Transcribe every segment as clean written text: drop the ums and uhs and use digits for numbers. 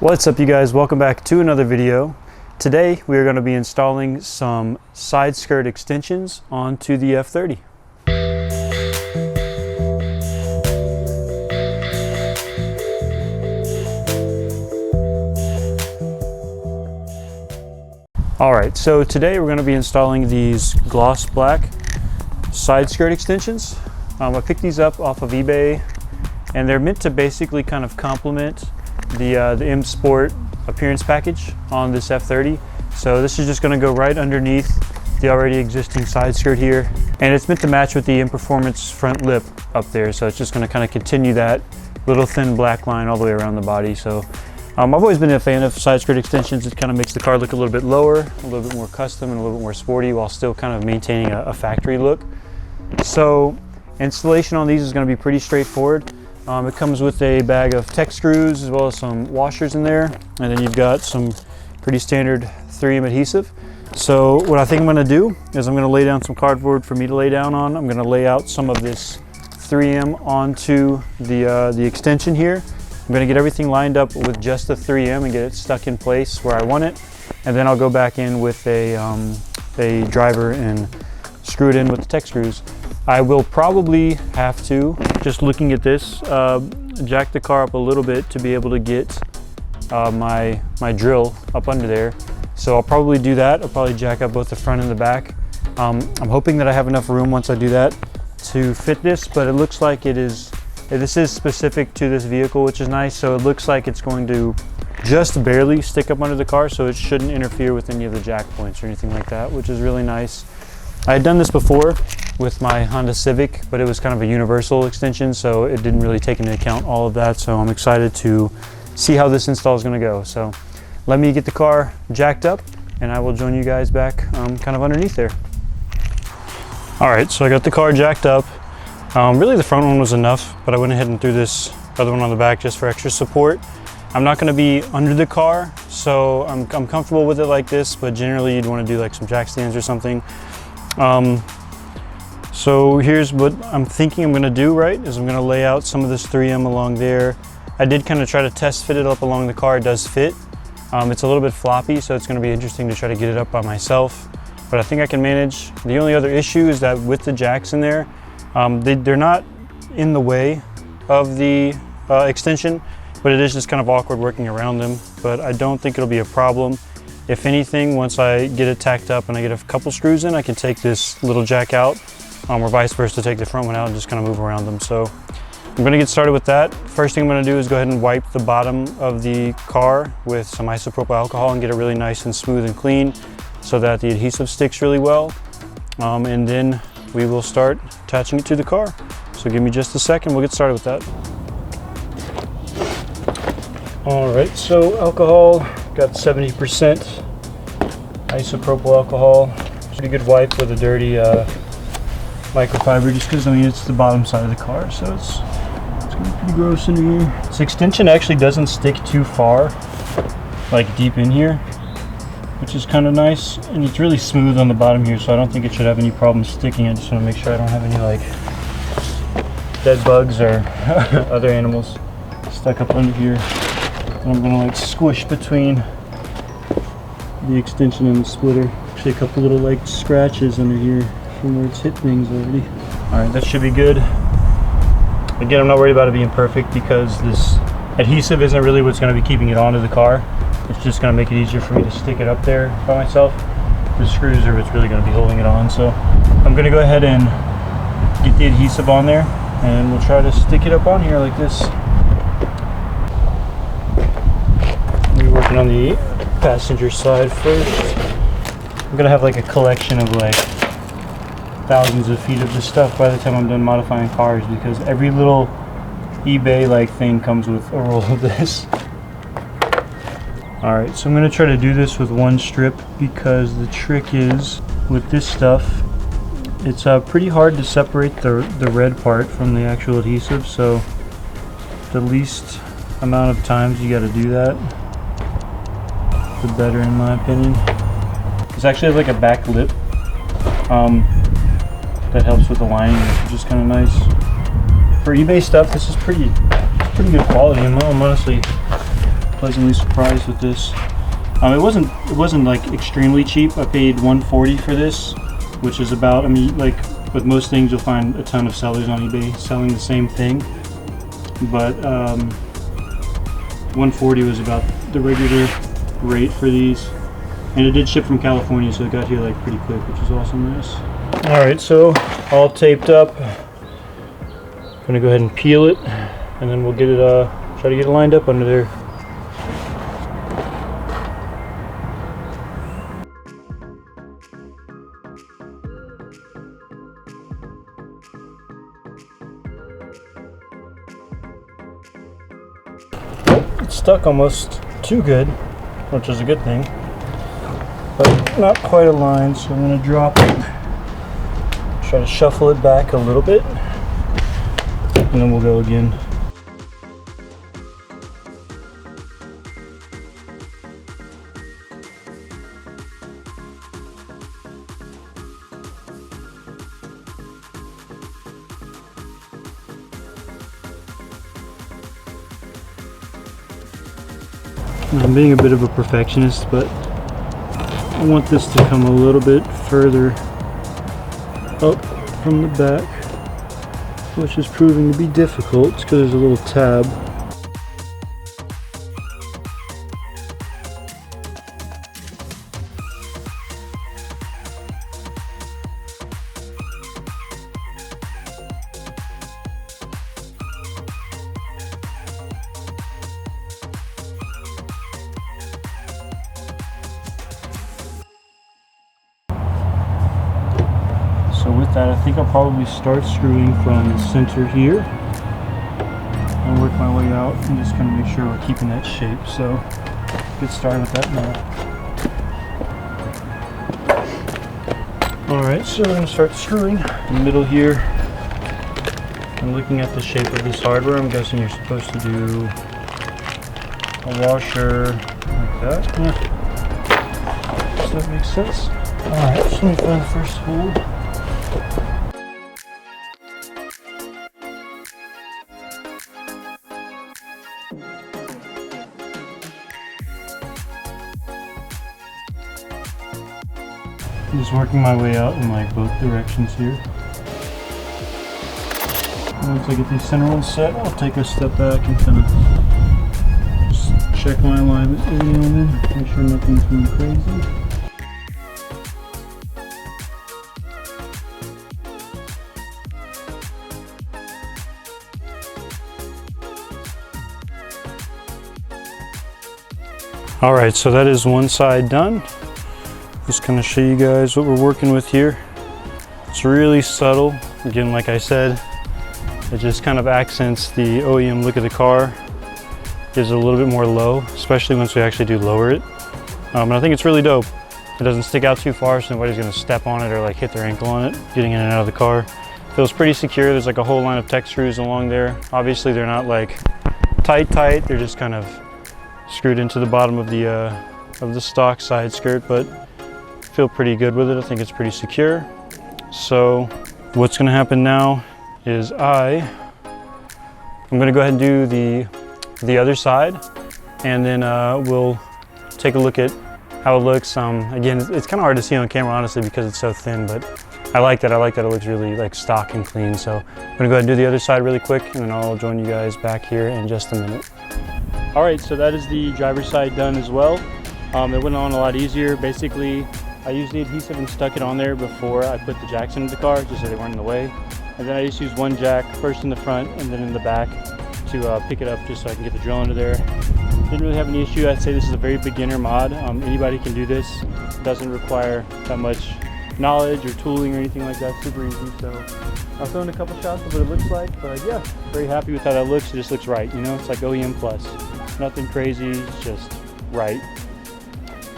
What's up, you guys? Welcome back to another video. Today we are going to be installing some side skirt extensions onto the F30. Alright, so today we're going to be installing these gloss black side skirt extensions. I picked these up off of eBay, and they're meant to basically kind of complement the M Sport appearance package on this F30. So this is just going to go right underneath the already existing side skirt here, and it's meant to match with the M Performance front lip up there. So it's just going to kind of continue that little thin black line all the way around the body. So I've always been a fan of side skirt extensions. It kind of makes the car look a little bit lower, a little bit more custom, and a little bit more sporty while still kind of maintaining a factory look. So installation on these is going to be pretty straightforward. It comes with a bag of tech screws as well as some washers in there, and then you've got some pretty standard 3M adhesive. So what I think I'm going to do is I'm going to lay down some cardboard for me to lay down on. I'm going to lay out some of this 3M onto the extension here. I'm going to get everything lined up with just the 3M and get it stuck in place where I want it, and then I'll go back in with a driver and screw it in with the tech screws. I will probably have to, just looking at this, jack the car up a little bit to be able to get my drill up under there. So I'll probably do that. I'll probably jack up both the front and the back. I'm hoping that I have enough room once I do that to fit this, but it looks like this is specific to this vehicle, which is nice. So it looks like it's going to just barely stick up under the car, so it shouldn't interfere with any of the jack points or anything like that, which is really nice. I had done this before with my Honda Civic, but it was kind of a universal extension, so it didn't really take into account all of that. So I'm excited to see how this install is going to go. So let me get the car jacked up and I will join you guys back kind of underneath there. All right, so I got the car jacked up. Really the front one was enough, but I went ahead and threw this other one on the back just for extra support. I'm not going to be under the car, so I'm comfortable with it like this, but generally you'd want to do like some jack stands or something. So here's what I'm thinking I'm going to do, right, is I'm going to lay out some of this 3M along there. I did kind of try to test fit it up along the car. It does fit. It's a little bit floppy, so it's going to be interesting to try to get it up by myself, but I think I can manage. The only other issue is that with the jacks in there, they're not in the way of the extension, but it is just kind of awkward working around them, but I don't think it'll be a problem. If anything, once I get it tacked up and I get a couple screws in, I can take this little jack out, or vice versa, take the front one out and just kind of move around them. So I'm going to get started with that. First thing I'm going to do is go ahead and wipe the bottom of the car with some isopropyl alcohol and get it really nice and smooth and clean so that the adhesive sticks really well. And then we will start attaching it to the car. So give me just a second, we'll get started with that. All right, so alcohol, got 70% isopropyl alcohol. Pretty good wipe with a dirty microfiber, just because I mean it's the bottom side of the car, so it's gonna be pretty gross in here. This extension actually doesn't stick too far, like deep in here, which is kind of nice, and it's really smooth on the bottom here, so I don't think it should have any problem sticking. I just want to make sure I don't have any like dead bugs or other animals stuck up under here. And I'm gonna like squish between the extension and the splitter. Actually a couple little like scratches under here from where it's hit things already. All right, that should be good. Again, I'm not worried about it being perfect because this adhesive isn't really what's gonna be keeping it onto the car. It's just gonna make it easier for me to stick it up there by myself. The screws are what's really gonna be holding it on. So I'm gonna go ahead and get the adhesive on there and we'll try to stick it up on here like this. We're working on the passenger side first. I'm gonna have like a collection of like thousands of feet of this stuff by the time I'm done modifying cars, because every little eBay like thing comes with a roll of this. All right, so I'm gonna try to do this with one strip, because the trick is with this stuff, it's pretty hard to separate the red part from the actual adhesive. So the least amount of times you got to do that, the better, in my opinion. It's actually like a back lip that helps with the lining, which is just kind of nice. For eBay stuff, this is pretty good quality. I'm honestly pleasantly surprised with this. It wasn't like extremely cheap. I paid $140 for this, which is about, I mean, like with most things you'll find a ton of sellers on eBay selling the same thing, but $140 was about the regular rate for these, and it did ship from California, so it got here like pretty quick, which is awesome. Nice. All right, so all taped up. Gonna go ahead and peel it, and then we'll get it try to get it lined up under there. It's stuck almost too good, which is a good thing, but not quite aligned, so I'm going to drop it, try to shuffle it back a little bit, and then we'll go again. I'm being a bit of a perfectionist, but I want this to come a little bit further up from the back, which is proving to be difficult because there's a little tab. So with that, I think I'll probably start screwing from the center here and work my way out and just kind of make sure we're keeping that shape. So get started with that now. Alright, so we're going to start screwing in the middle here. And looking at the shape of this hardware, I'm guessing you're supposed to do a washer like that. Yeah. Does that make sense? Alright, so let me find the first hole. I'm just working my way out in like both directions here. Once I get these center ones set, I'll take a step back and kind of just check my alignment every now and then, make sure nothing's going crazy. All right, so that is one side done. Just gonna show you guys what we're working with here. It's really subtle. Again, like I said, it just kind of accents the OEM look of the car. Gives it a little bit more low, especially once we actually do lower it. And I think it's really dope. It doesn't stick out too far, so nobody's gonna step on it or like hit their ankle on it, getting in and out of the car. Feels pretty secure. There's like a whole line of tech screws along there. Obviously they're not like tight, they're just kind of screwed into the bottom of the stock side skirt, but feel pretty good with it. I think it's pretty secure. So what's going to happen now is I'm going to go ahead and do the other side, and then we'll take a look at how it looks. Again, it's kind of hard to see on camera honestly because it's so thin, but I like that. I like that it looks really like stock and clean. So I'm going to go ahead and do the other side really quick, and then I'll join you guys back here in just a minute. All right, so that is the driver's side done as well. It went on a lot easier. Basically, I used the adhesive and stuck it on there before I put the jacks into the car, just so they weren't in the way. And then I just used one jack, first in the front and then in the back, to pick it up just so I can get the drill under there. Didn't really have any issue. I'd say this is a very beginner mod. Anybody can do this. It doesn't require that much knowledge or tooling or anything like that. Super easy. So I'll throw in a couple shots of what it looks like, but yeah, very happy with how that looks. It just looks right, you know? It's like OEM plus. Nothing crazy, it's just right.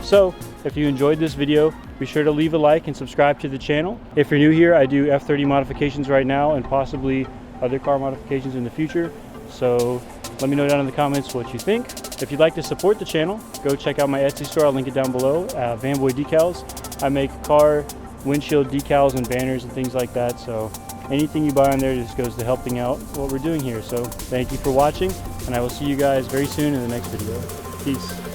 So if you enjoyed this video, be sure to leave a like and subscribe to the channel. If you're new here, I do F30 modifications right now and possibly other car modifications in the future. So let me know down in the comments what you think. If you'd like to support the channel, go check out my Etsy store. I'll link it down below. Vanboy decals. I make car windshield decals and banners and things like that. So anything you buy on there just goes to helping out what we're doing here. So thank you for watching, and I will see you guys very soon in the next video. Peace.